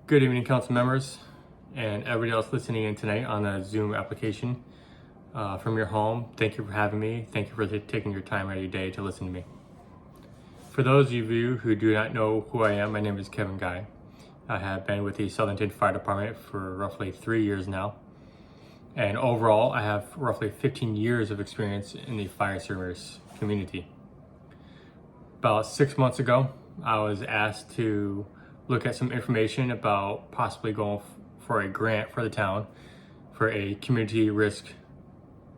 Good evening, council members, and everybody else listening in tonight on the Zoom application from your home. Thank you for having me. Thank you for taking your time out of your day to listen to me. For those of you who do not know who I am, my name is Kevin Guy. I have been with the Southington Fire Department for roughly 3 years now. And overall, I have roughly 15 years of experience in the fire service community. About 6 months ago, I was asked to look at some information about possibly going for a grant for the town for a community risk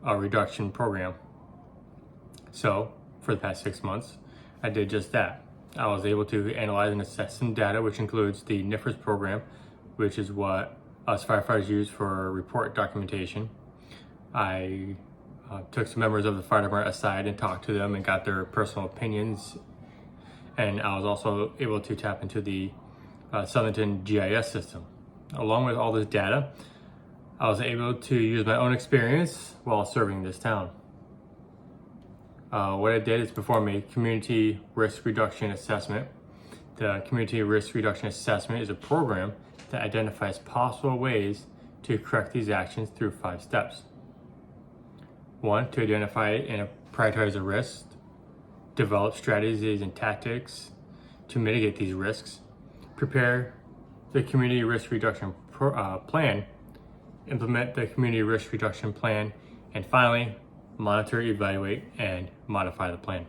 reduction program. So for the past 6 months, I did just that. I was able to analyze and assess some data, which includes the NIFRS program, which is what us firefighters use for report documentation. I took some members of the fire department aside and talked to them and got their personal opinions. And I was also able to tap into the Southington GIS system. Along with all this data, I was able to use my own experience while serving this town. What I did is perform a community risk reduction assessment. The community risk reduction assessment is a program that identifies possible ways to correct these actions through 5 steps. 1, to identify and prioritize the risks, develop strategies and tactics to mitigate these risks, prepare the community risk reduction plan, implement the community risk reduction plan, and finally, monitor, evaluate, and modify the plan.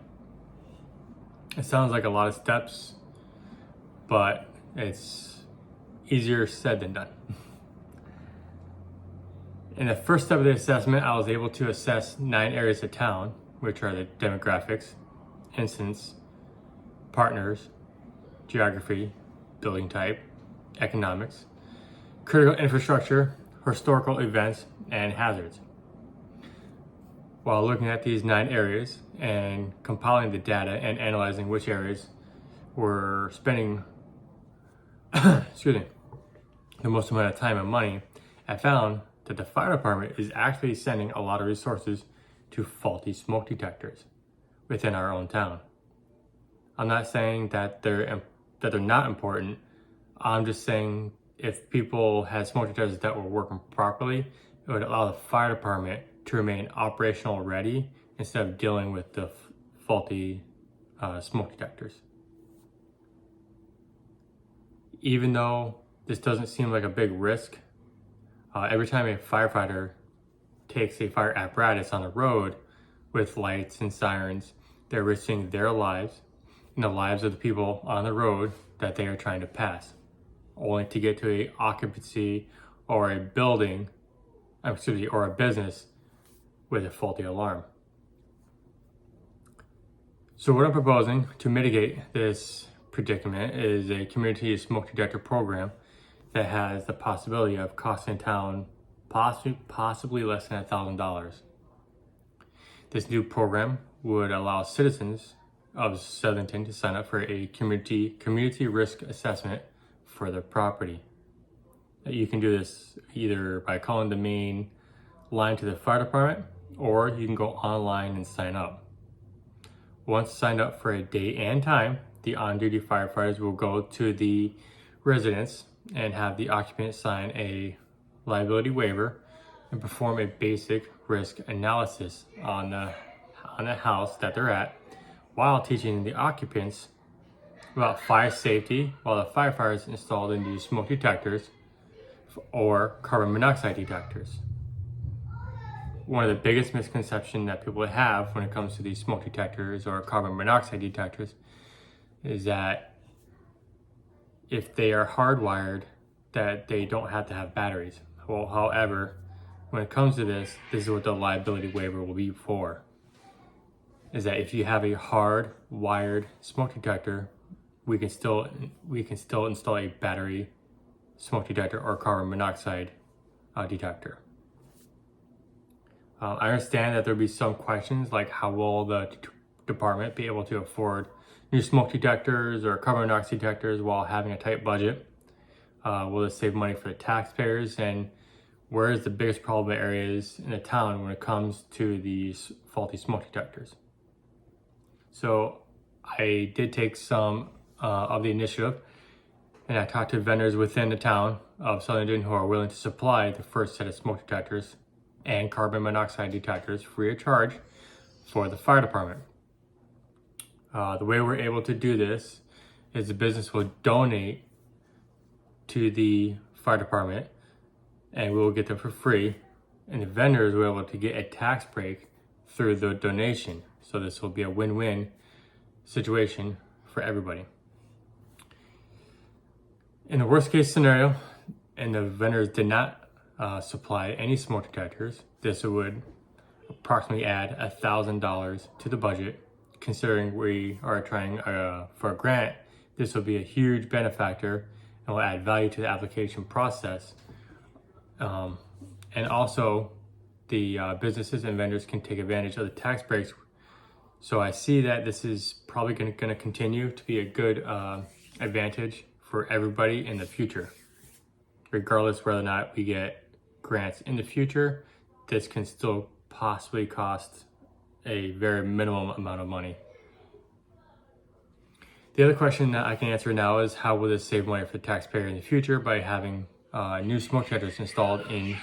It sounds like a lot of steps, but it's easier said than done. In the first step of the assessment, I was able to assess 9 areas of town, which are the demographics, incidents, partners, geography, building type, economics, critical infrastructure, historical events, and hazards. While looking at these 9 areas and compiling the data and analyzing which areas were spending the most amount of time and money, I found that the fire department is actually sending a lot of resources to faulty smoke detectors within our own town. I'm not saying that they're not important. I'm just saying if people had smoke detectors that were working properly, it would allow the fire department to remain operational ready instead of dealing with the faulty smoke detectors. Even though this doesn't seem like a big risk, every time a firefighter takes a fire apparatus on the road with lights and sirens, they're risking their lives and the lives of the people on the road that they are trying to pass, only to get to a occupancy or a building, or a business with a faulty alarm. So what I'm proposing to mitigate this predicament is a community smoke detector program that has the possibility of costing town possibly less than $1,000. This new program would allow citizens of Southington to sign up for a community risk assessment for their property. You can do this either by calling the main line to the fire department, or you can go online and sign up. Once signed up for a date and time, the on-duty firefighters will go to the residence and have the occupant sign a liability waiver and perform a basic risk analysis on the house that they're at, while teaching the occupants about fire safety while the firefighters installed in these smoke detectors or carbon monoxide detectors. One of the biggest misconceptions that people have when it comes to these smoke detectors or carbon monoxide detectors is that if they are hardwired, that they don't have to have batteries. Well, however, when it comes to this is what the liability waiver will be for. Is that if you have a hard wired smoke detector, we can still install a battery smoke detector or carbon monoxide detector. I understand that there'll be some questions like how will the department be able to afford new smoke detectors or carbon monoxide detectors while having a tight budget? Will it save money for the taxpayers? And where is the biggest problem areas in the town when it comes to these faulty smoke detectors? So I did take some of the initiative And I talked to vendors within the town of Southern who are willing to supply the first set of smoke detectors and carbon monoxide detectors free of charge for the fire department. The way we're able to do this is the business will donate to the fire department and we will get them for free, and the vendors will be able to get a tax break through the donation. So this will be a win-win situation for everybody. In the worst case scenario, and the vendors did not supply any smoke detectors, this would approximately add $1,000 to the budget. Considering we are trying for a grant, this will be a huge benefactor and will add value to the application process. And also, the businesses and vendors can take advantage of the tax breaks. So I see that this is probably going to continue to be a good advantage for everybody in the future. Regardless whether or not we get grants in the future, this can still possibly cost a very minimum amount of money. The other question that I can answer now is how will this save money for the taxpayer in the future by having new smoke detectors installed in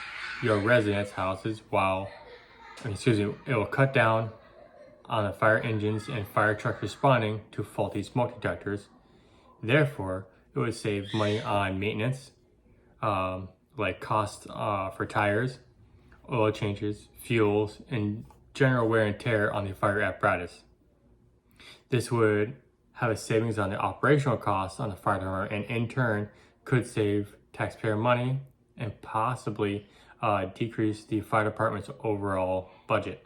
your residence houses it will cut down on the fire engines and fire trucks responding to faulty smoke detectors. Therefore, it would save money on maintenance, like costs for tires, oil changes, fuels, and general wear and tear on the fire apparatus. This would have a savings on the operational costs on the fire department, and in turn could save taxpayer money and possibly decrease the fire department's overall budget.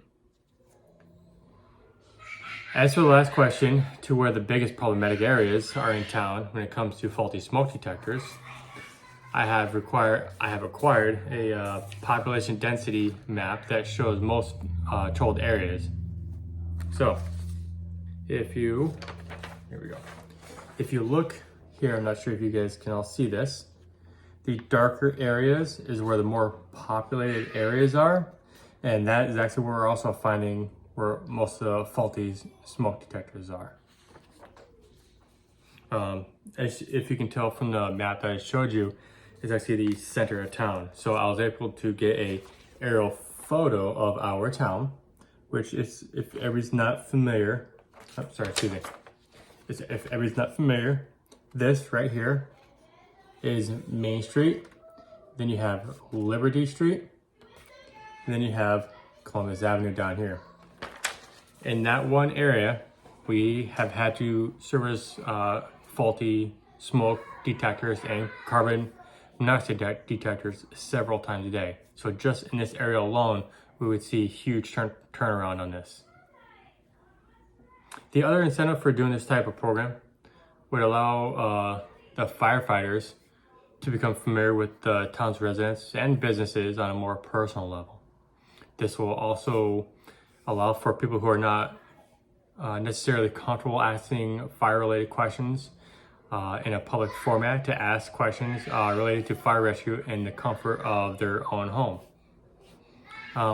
As for the last question, to where the biggest problematic areas are in town when it comes to faulty smoke detectors, I have acquired a population density map that shows most controlled areas. So, if you look here, I'm not sure if you guys can all see this. The darker areas is where the more populated areas are, and that is actually where we're also finding where most of the faulty smoke detectors are. If you can tell from the map that I showed you, it's actually the center of town. So I was able to get a aerial photo of our town, which is, if everybody's not familiar, if everybody's not familiar, this right here is Main Street. Then you have Liberty Street. And then you have Columbus Avenue down here. In that one area, we have had to service faulty smoke detectors and carbon monoxide detectors several times a day. So just in this area alone, we would see a huge turnaround on this. The other incentive for doing this type of program would allow the firefighters to become familiar with the town's residents and businesses on a more personal level. This will also allow for people who are not necessarily comfortable asking fire-related questions in a public format to ask questions related to fire rescue in the comfort of their own home.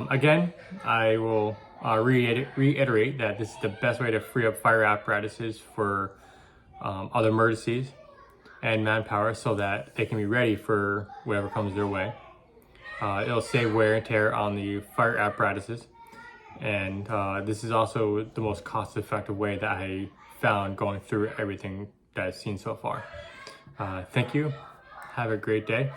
Again, I will reiterate that this is the best way to free up fire apparatuses for other emergencies and manpower so that they can be ready for whatever comes their way. It'll save wear and tear on the fire apparatuses, and this is also the most cost-effective way that I found going through everything that I've seen so far. Thank you. Have a great day.